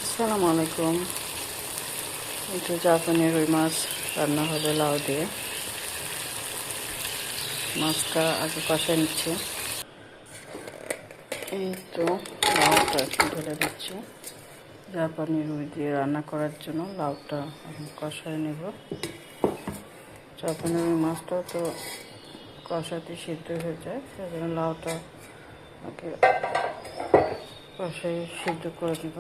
আসসালামু আলাইকুম। একটু জাপানি রুই মাছ রান্না হবে লাউ দিয়ে। মাছটা আগে কষায় নিচ্ছে। এই তো লাউটা একটু ঢেলে দিচ্ছি। জাপানি রুই দিয়ে রান্না করার জন্য লাউটা এখন কষায় নেব। জাপানি রুই মাছটাও তো কষাতে সিদ্ধ হয়ে যায়, সেজন্য লাউটা আগে কষায় সিদ্ধ করে দেব।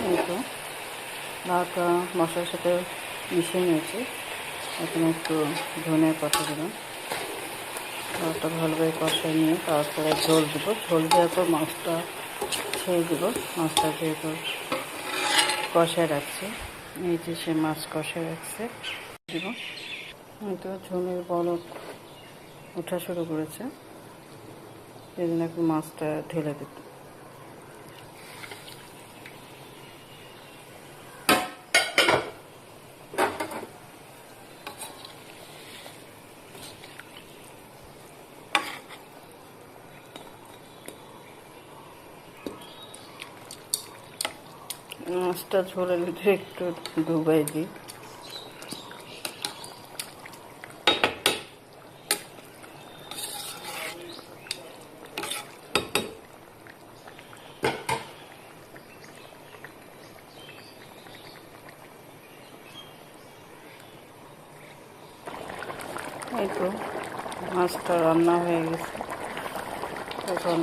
এই তো লাউটা মশলার সাথে মিশিয়ে নিয়েছি। এখন একটু ধনে পাতা দিলাম। লাউটা ভালোভাবে কষায় নিয়ে তারপরে ঝোল দেবো। ঝোল দেওয়ার পর মাছটা ছেড়ে দেবো। মাছটা যেহেতু কষায় রাখছি, এই যে সে মাছ কষায় রাখছে দেব। তো ঝোলের বলক ওঠা শুরু করেছে, এই জন্য একটু মাছটা ঢেলে দেব। মাছটা ঝোলের ভিতরে একটু ডুবাই দিই। এই তো মাছটা রান্না হয়ে গেছে। এখন